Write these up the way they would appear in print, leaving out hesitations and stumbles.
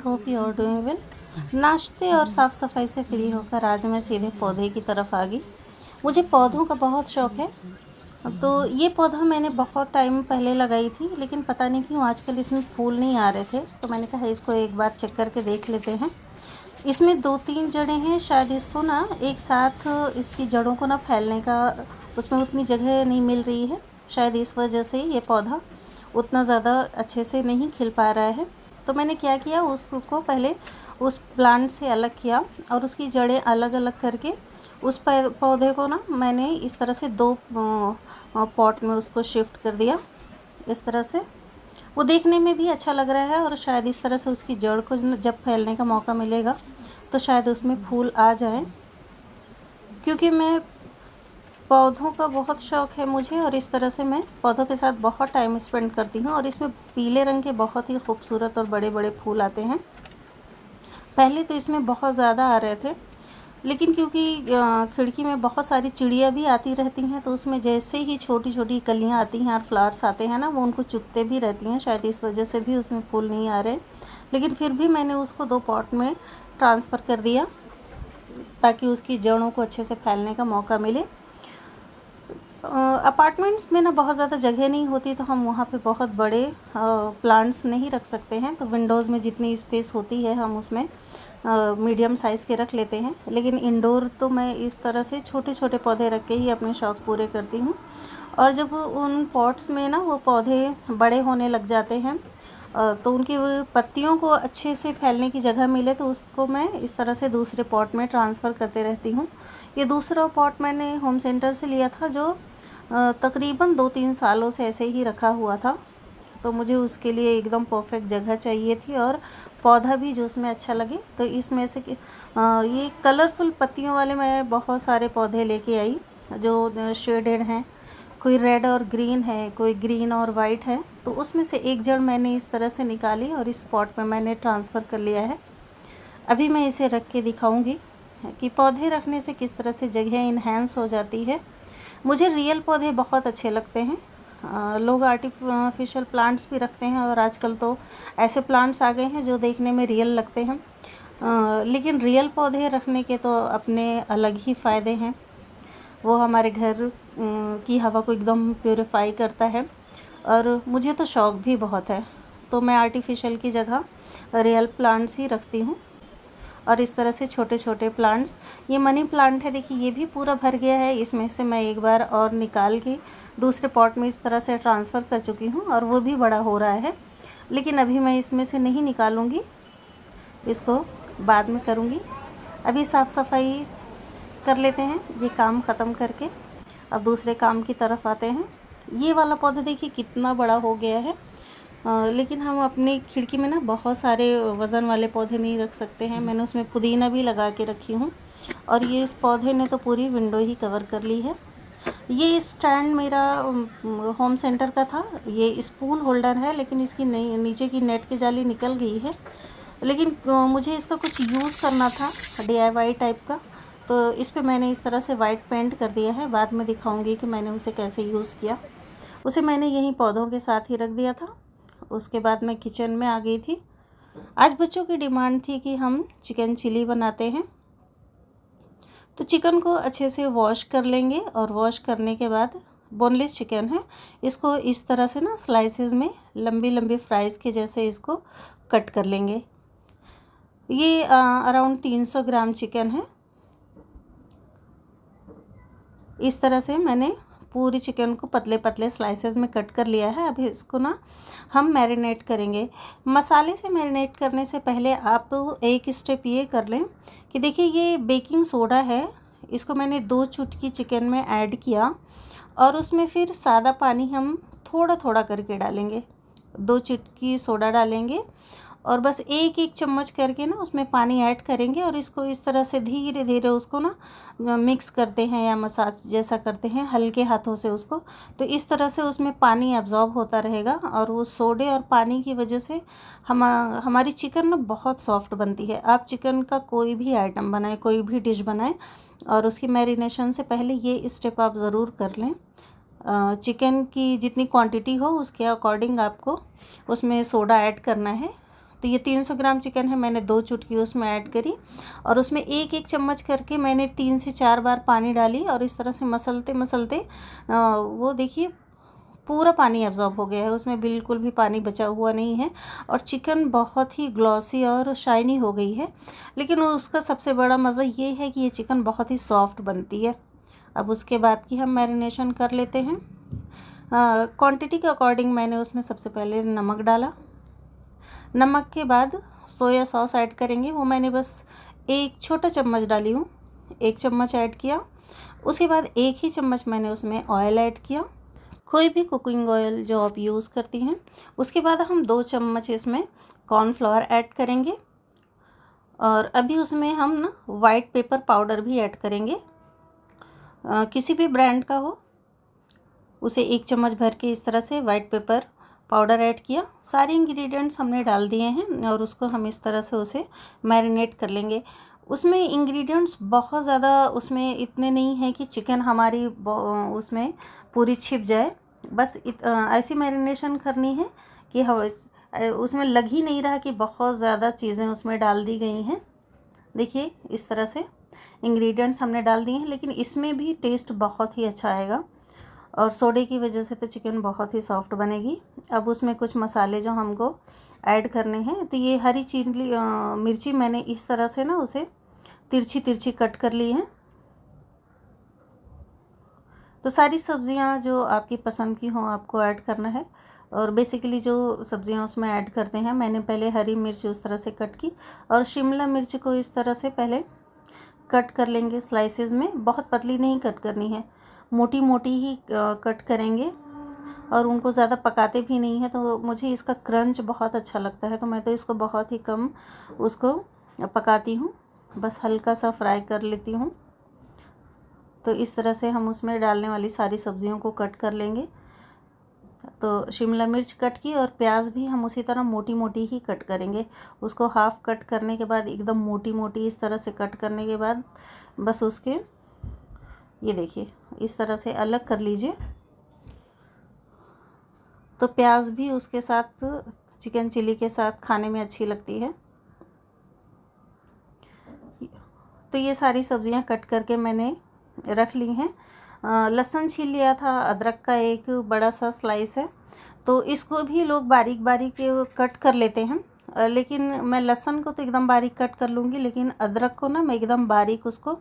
Hope you are doing well. नाश्ते और साफ़ सफाई से फ्री होकर आज मैं सीधे पौधे की तरफ आ गई। मुझे पौधों का बहुत शौक़ है। तो ये पौधा मैंने बहुत टाइम पहले लगाई थी, लेकिन पता नहीं क्यों आजकल इसमें फूल नहीं आ रहे थे। तो मैंने कहा इसको एक बार चेक करके देख लेते हैं। इसमें 2-3 जड़ें हैं, शायद इसको ना एक साथ इसकी जड़ों को ना फैलने का उसमें उतनी जगह नहीं मिल रही है। शायद इस वजह से ये पौधा उतना ज़्यादा अच्छे से नहीं खिल पा रहा है। तो मैंने क्या किया, उसको पहले उस प्लांट से अलग किया और उसकी जड़ें अलग अलग करके उस पौधे को ना मैंने इस तरह से 2 पॉट में उसको शिफ्ट कर दिया। इस तरह से वो देखने में भी अच्छा लग रहा है और शायद इस तरह से उसकी जड़ को जब फैलने का मौका मिलेगा तो शायद उसमें फूल आ जाएं। क्योंकि मैं पौधों का बहुत शौक़ है मुझे और इस तरह से मैं पौधों के साथ बहुत टाइम स्पेंड करती हूँ। और इसमें पीले रंग के बहुत ही खूबसूरत और बड़े बड़े फूल आते हैं। पहले तो इसमें बहुत ज़्यादा आ रहे थे, लेकिन क्योंकि खिड़की में बहुत सारी चिड़िया भी आती रहती हैं, तो उसमें जैसे ही छोटी छोटी कलियां आती हैं और फ्लावर्स आते हैं ना, वो उनको चुगते भी रहती हैं। शायद इस वजह से भी उसमें फूल नहीं आ रहे। लेकिन फिर भी मैंने उसको 2 पॉट में ट्रांसफ़र कर दिया ताकि उसकी जड़ों को अच्छे से फैलने का मौका मिले। अपार्टमेंट्स में ना बहुत ज़्यादा जगह नहीं होती, तो हम वहाँ पे बहुत बड़े प्लांट्स नहीं रख सकते हैं। तो विंडोज़ में जितनी स्पेस होती है हम उसमें मीडियम साइज़ के रख लेते हैं। लेकिन इंडोर तो मैं इस तरह से छोटे छोटे पौधे रख के ही अपने शौक़ पूरे करती हूँ। और जब उन पॉट्स में ना वो पौधे बड़े होने लग जाते हैं तो उनकी पत्तियों को अच्छे से फैलने की जगह मिले, तो उसको मैं इस तरह से दूसरे पॉट में ट्रांसफ़र करते रहती हूँ। ये दूसरा पॉट मैंने होम सेंटर से लिया था, जो तकरीबन 2-3 सालों से ऐसे ही रखा हुआ था। तो मुझे उसके लिए एकदम परफेक्ट जगह चाहिए थी और पौधा भी जो उसमें अच्छा लगे। तो इसमें से ये कलरफुल पत्तियों वाले मैं बहुत सारे पौधे लेके आई, जो शेडेड हैं। कोई रेड और ग्रीन है, कोई ग्रीन और वाइट है। तो उसमें से एक जड़ मैंने इस तरह से निकाली और इस पॉट में मैंने ट्रांसफ़र कर लिया है। अभी मैं इसे रख के दिखाऊंगी कि पौधे रखने से किस तरह से जगह इन्हेंस हो जाती है। मुझे रियल पौधे बहुत अच्छे लगते हैं। लोग आर्टिफिशियल प्लांट्स भी रखते हैं और आजकल तो ऐसे प्लांट्स आ गए हैं जो देखने में रियल लगते हैं। लेकिन रियल पौधे रखने के तो अपने अलग ही फ़ायदे हैं। वो हमारे घर की हवा को एकदम प्योरीफाई करता है और मुझे तो शौक़ भी बहुत है। तो मैं आर्टिफिशियल की जगह रियल प्लांट्स ही रखती हूँ। और इस तरह से छोटे छोटे प्लांट्स, ये मनी प्लांट है, देखिए ये भी पूरा भर गया है। इसमें से मैं एक बार और निकाल के दूसरे पॉट में इस तरह से ट्रांसफ़र कर चुकी हूँ और वो भी बड़ा हो रहा है। लेकिन अभी मैं इसमें से नहीं निकालूँगी, इसको बाद में करूँगी। अभी साफ़ सफाई कर लेते हैं ये काम ख़त्म करके, अब दूसरे काम की तरफ आते हैं। ये वाला पौधा देखिए कितना बड़ा हो गया है। लेकिन हम अपनी खिड़की में ना बहुत सारे वज़न वाले पौधे नहीं रख सकते हैं। मैंने उसमें पुदीना भी लगा के रखी हूँ और ये इस पौधे ने तो पूरी विंडो ही कवर कर ली है। ये स्टैंड मेरा होम सेंटर का था। ये स्पून होल्डर है, लेकिन इसकी नीचे की नेट की जाली निकल गई है। लेकिन मुझे इसका कुछ यूज़ करना था, DIY टाइप का। तो इस पर मैंने इस तरह से वाइट पेंट कर दिया है। बाद में दिखाऊंगी कि मैंने उसे कैसे यूज़ किया। उसे मैंने यहीं पौधों के साथ ही रख दिया था। उसके बाद मैं किचन में आ गई थी। आज बच्चों की डिमांड थी कि हम चिकन चिली बनाते हैं। तो चिकन को अच्छे से वॉश कर लेंगे और वॉश करने के बाद, बोनलेस चिकन है, इसको इस तरह से ना स्लाइसेस में लंबी लंबी फ्राइज़ के जैसे इसको कट कर लेंगे। ये अराउंड 300 ग्राम चिकन है। इस तरह से मैंने पूरी चिकन को पतले पतले स्लाइसेस में कट कर लिया है। अभी इसको ना हम मैरिनेट करेंगे। मसाले से मैरिनेट करने से पहले आप एक स्टेप ये कर लें कि देखिए ये बेकिंग सोडा है, इसको मैंने 2 चुटकी चिकन में ऐड किया और उसमें फिर सादा पानी हम थोड़ा थोड़ा करके डालेंगे। 2 चुटकी सोडा डालेंगे और बस एक एक चम्मच करके ना उसमें पानी ऐड करेंगे और इसको इस तरह से धीरे धीरे उसको ना मिक्स करते हैं या मसाज जैसा करते हैं हल्के हाथों से उसको। तो इस तरह से उसमें पानी एब्जॉर्ब होता रहेगा और वो सोडे और पानी की वजह से हमारी चिकन ना बहुत सॉफ्ट बनती है। आप चिकन का कोई भी आइटम बनाएं, कोई भी डिश बनाएं, और उसकी मैरिनेशन से पहले ये स्टेप आप ज़रूर कर लें। चिकन की जितनी क्वांटिटी हो उसके अकॉर्डिंग आपको उसमें सोडा ऐड करना है। तो ये 300 ग्राम चिकन है, मैंने 2 चुटकी उसमें ऐड करी और उसमें एक एक चम्मच करके मैंने 3 से 4 बार पानी डाली और इस तरह से मसलते मसलते वो देखिए पूरा पानी एब्जॉर्ब हो गया है, उसमें बिल्कुल भी पानी बचा हुआ नहीं है और चिकन बहुत ही ग्लॉसी और शाइनी हो गई है। लेकिन उसका सबसे बड़ा मज़ा ये है कि ये चिकन बहुत ही सॉफ्ट बनती है। अब उसके बाद की हम मैरिनेशन कर लेते हैं। क्वांटिटी के अकॉर्डिंग मैंने उसमें सबसे पहले नमक डाला। नमक के बाद सोया सॉस ऐड करेंगे, वो मैंने बस 1 छोटा चम्मच डाली हूँ, 1 चम्मच ऐड किया। उसके बाद 1 ही चम्मच मैंने उसमें ऑयल ऐड किया, कोई भी कुकिंग ऑयल जो आप यूज़ करती हैं। उसके बाद हम 2 चम्मच इसमें कॉर्नफ्लोर ऐड करेंगे और अभी उसमें हम ना वाइट पेपर पाउडर भी ऐड करेंगे, किसी भी ब्रांड का हो, उसे 1 चम्मच भर के इस तरह से वाइट पेपर पाउडर ऐड किया। सारे इंग्रेडिएंट्स हमने डाल दिए हैं और उसको हम इस तरह से उसे मैरिनेट कर लेंगे। उसमें इंग्रेडिएंट्स बहुत ज़्यादा उसमें इतने नहीं हैं कि चिकन हमारी उसमें पूरी छिप जाए, बस ऐसी मैरिनेशन करनी है कि उसमें लग ही नहीं रहा कि बहुत ज़्यादा चीज़ें उसमें डाल दी गई हैं। देखिए इस तरह से इंग्रेडिएंट्स हमने डाल दिए हैं, लेकिन इसमें भी टेस्ट बहुत ही अच्छा आएगा और सोडे की वजह से तो चिकन बहुत ही सॉफ्ट बनेगी। अब उसमें कुछ मसाले जो हमको ऐड करने हैं, तो ये हरी चिली मिर्ची मैंने इस तरह से ना उसे तिरछी तिरछी कट कर ली हैं। तो सारी सब्ज़ियां जो आपकी पसंद की हों आपको ऐड करना है और बेसिकली जो सब्ज़ियां उसमें ऐड करते हैं, मैंने पहले हरी मिर्च उस तरह से कट की और शिमला मिर्च को इस तरह से पहले कट कर लेंगे स्लाइसेस में। बहुत पतली नहीं कट करनी है, मोटी मोटी ही कट करेंगे और उनको ज़्यादा पकाते भी नहीं है। तो मुझे इसका क्रंच बहुत अच्छा लगता है, तो मैं तो इसको बहुत ही कम उसको पकाती हूँ, बस हल्का सा फ्राई कर लेती हूँ। तो इस तरह से हम उसमें डालने वाली सारी सब्जियों को कट कर लेंगे। तो शिमला मिर्च कट की और प्याज भी हम उसी तरह मोटी मोटी ही कट करेंगे। उसको हाफ़ कट करने के बाद एकदम मोटी मोटी इस तरह से कट करने के बाद बस उसके ये देखिए इस तरह से अलग कर लीजिए। तो प्याज भी उसके साथ चिकन चिली के साथ खाने में अच्छी लगती है। तो ये सारी सब्जियां कट करके मैंने रख ली हैं। लहसुन छील लिया था, अदरक का एक बड़ा सा स्लाइस है, तो इसको भी लोग बारीक बारीक कट कर लेते हैं, लेकिन मैं लहसुन को तो एकदम बारीक कट कर लूँगी, लेकिन अदरक को ना मैं एकदम बारीक उसको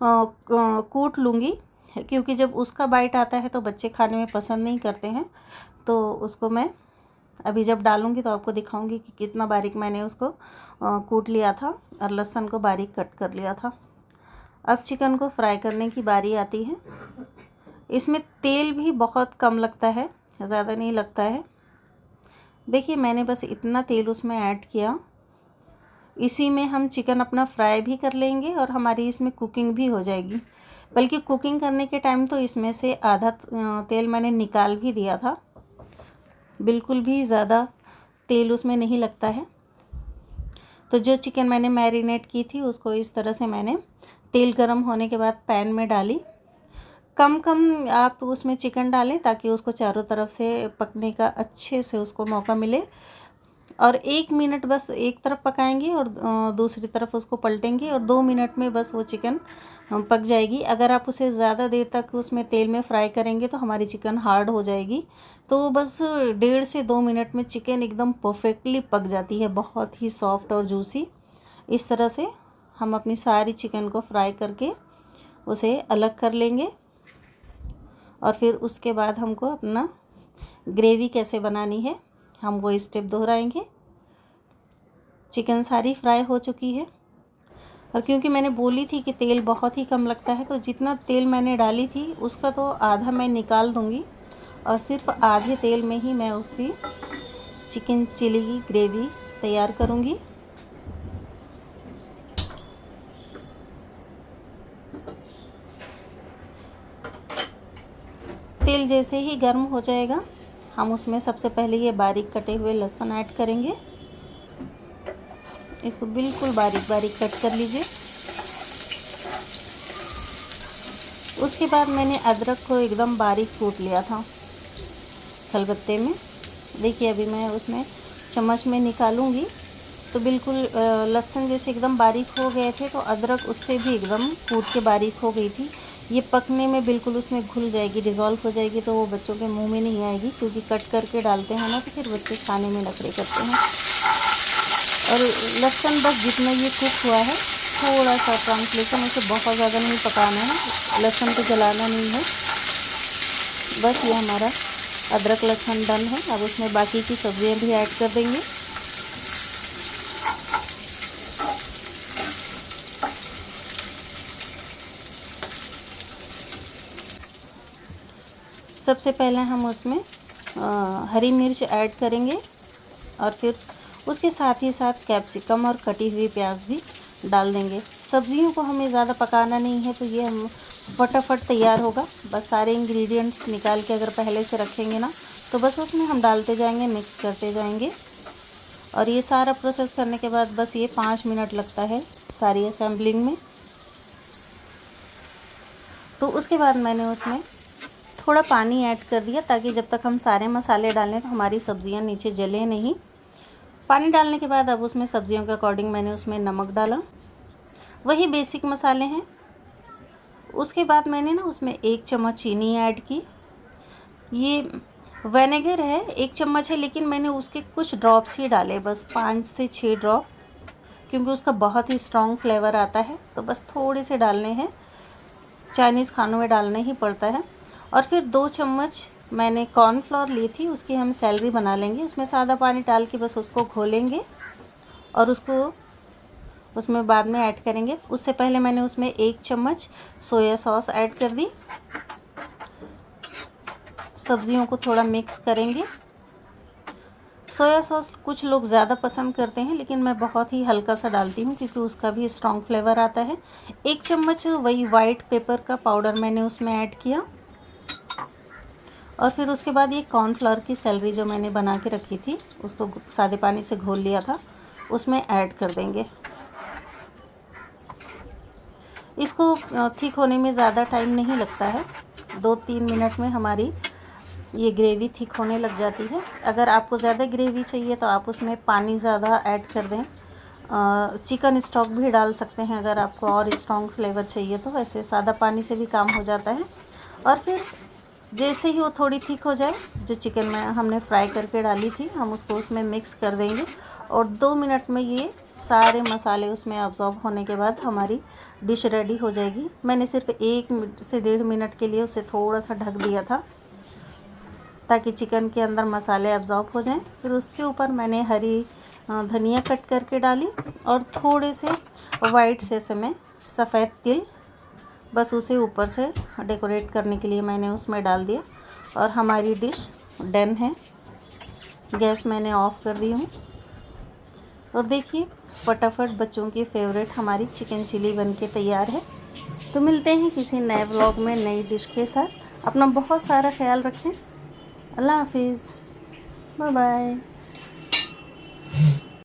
कूट लूँगी, क्योंकि जब उसका बाइट आता है तो बच्चे खाने में पसंद नहीं करते हैं। तो उसको मैं अभी जब डालूँगी तो आपको दिखाऊँगी कि कितना बारीक मैंने उसको कूट लिया था और लहसुन को बारीक कट कर लिया था। अब चिकन को फ्राई करने की बारी आती है। इसमें तेल भी बहुत कम लगता है, ज़्यादा नहीं लगता है। देखिए मैंने बस इतना तेल उसमें ऐड किया, इसी में हम चिकन अपना फ्राई भी कर लेंगे और हमारी इसमें कुकिंग भी हो जाएगी। बल्कि कुकिंग करने के टाइम तो इसमें से आधा तेल मैंने निकाल भी दिया था, बिल्कुल भी ज़्यादा तेल उसमें नहीं लगता है। तो जो चिकन मैंने मैरिनेट की थी उसको इस तरह से मैंने तेल गरम होने के बाद पैन में डाली। कम कम आप उसमें चिकन डालें ताकि उसको चारों तरफ से पकने का अच्छे से उसको मौका मिले। और 1 मिनट बस एक तरफ पकाएंगे और दूसरी तरफ उसको पलटेंगे और 2 मिनट में बस वो चिकन पक जाएगी। अगर आप उसे ज़्यादा देर तक उसमें तेल में फ्राई करेंगे तो हमारी चिकन हार्ड हो जाएगी। तो बस 1.5 से 2 मिनट में चिकन एकदम परफेक्टली पक जाती है, बहुत ही सॉफ्ट और जूसी। इस तरह से हम अपनी सारी चिकन को फ्राई करके उसे अलग कर लेंगे और फिर उसके बाद हमको अपना ग्रेवी कैसे बनानी है हम वो स्टेप दोहराएंगे। चिकन सारी फ्राई हो चुकी है और क्योंकि मैंने बोली थी कि तेल बहुत ही कम लगता है, तो जितना तेल मैंने डाली थी उसका तो आधा मैं निकाल दूंगी और सिर्फ आधे तेल में ही मैं उसकी चिकन चिली की ग्रेवी तैयार करूंगी। तेल जैसे ही गर्म हो जाएगा हम उसमें सबसे पहले ये बारीक कटे हुए लहसुन ऐड करेंगे। इसको बिल्कुल बारीक बारीक कट कर लीजिए। उसके बाद मैंने अदरक को एकदम बारीक कूट लिया था खलबत्ते में। देखिए अभी मैं उसमें चम्मच में निकालूंगी तो बिल्कुल लहसुन जैसे एकदम बारीक हो गए थे, तो अदरक उससे भी एकदम कूट के बारीक हो गई थी। ये पकने में बिल्कुल उसमें घुल जाएगी, डिज़ोल्व हो जाएगी, तो वो बच्चों के मुंह में नहीं आएगी, क्योंकि कट करके डालते हैं ना, तो फिर बच्चे खाने में नखरे करते हैं। और लहसुन बस जितना ये कुक हुआ है थोड़ा सा ट्रांसलेशन, उसे बहुत ज़्यादा नहीं पकाना है, लहसुन को जलाना नहीं है। बस ये हमारा अदरक लहसुन डन है। अब उसमें बाकी की सब्जियां भी ऐड कर देंगे। सबसे पहले हम उसमें हरी मिर्च ऐड करेंगे और फिर उसके साथ ही साथ कैप्सिकम और कटी हुई प्याज भी डाल देंगे। सब्जियों को हमें ज़्यादा पकाना नहीं है, तो ये हम फटाफट तैयार होगा। बस सारे इंग्रेडिएंट्स निकाल के अगर पहले से रखेंगे ना, तो बस उसमें हम डालते जाएंगे, मिक्स करते जाएंगे। और ये सारा प्रोसेस करने के बाद बस ये 5 मिनट लगता है सारी असेंबलिंग में। तो उसके बाद मैंने उसमें थोड़ा पानी ऐड कर दिया, ताकि जब तक हम सारे मसाले डालें तो हमारी सब्जियां नीचे जले नहीं। पानी डालने के बाद अब उसमें सब्जियों के अकॉर्डिंग मैंने उसमें नमक डाला, वही बेसिक मसाले हैं। उसके बाद मैंने ना उसमें 1 चम्मच चीनी ऐड की। ये विनेगर है, 1 चम्मच है, लेकिन मैंने उसके कुछ ड्रॉप्स ही डाले, बस 5 से 6 ड्रॉप, क्योंकि उसका बहुत ही स्ट्रॉन्ग फ्लेवर आता है, तो बस थोड़े से डालने हैं। चाइनीज़ खानों में डालना ही पड़ता है। और फिर 2 चम्मच मैंने कॉर्नफ्लोर ली थी, उसकी हम सैलरी बना लेंगे। उसमें सादा पानी डाल के बस उसको घोलेंगे और उसको उसमें बाद में ऐड करेंगे। उससे पहले मैंने उसमें 1 चम्मच सोया सॉस ऐड कर दी। सब्जियों को थोड़ा मिक्स करेंगे। सोया सॉस कुछ लोग ज़्यादा पसंद करते हैं, लेकिन मैं बहुत ही हल्का सा डालती हूँ, क्योंकि उसका भी स्ट्रॉन्ग फ्लेवर आता है। 1 चम्मच वही वाइट पेपर का पाउडर मैंने उसमें ऐड किया। और फिर उसके बाद ये कॉर्नफ्लोर की सैलरी जो मैंने बना के रखी थी, उसको सादे पानी से घोल लिया था, उसमें ऐड कर देंगे। इसको थिक होने में ज़्यादा टाइम नहीं लगता है, 2-3 मिनट में हमारी ये ग्रेवी थिक होने लग जाती है। अगर आपको ज़्यादा ग्रेवी चाहिए तो आप उसमें पानी ज़्यादा ऐड कर दें। चिकन स्टॉक भी डाल सकते हैं अगर आपको और स्ट्रॉन्ग फ्लेवर चाहिए तो, वैसे सादा पानी से भी काम हो जाता है। और फिर जैसे ही वो थोड़ी थिक हो जाए, जो चिकन में हमने फ्राई करके डाली थी, हम उसको उसमें मिक्स कर देंगे। और 2 मिनट में ये सारे मसाले उसमें अब्जॉर्ब होने के बाद हमारी डिश रेडी हो जाएगी। मैंने सिर्फ 1 से 1.5 मिनट के लिए उसे थोड़ा सा ढक दिया था, ताकि चिकन के अंदर मसाले अब्जॉर्ब हो जाएं। फिर उसके ऊपर मैंने हरी धनिया कट करके डाली और थोड़े से वाइट सेसमे, सफ़ेद तिल, बस उसे ऊपर से डेकोरेट करने के लिए मैंने उसमें डाल दिया। और हमारी डिश डन है। गैस मैंने ऑफ़ कर दी हूँ। और देखिए फटाफट बच्चों की फेवरेट हमारी चिकन चिली बनके तैयार है। तो मिलते हैं किसी नए व्लॉग में नई डिश के साथ। अपना बहुत सारा ख्याल रखें। अल्लाह हाफिज़, बाय बाय।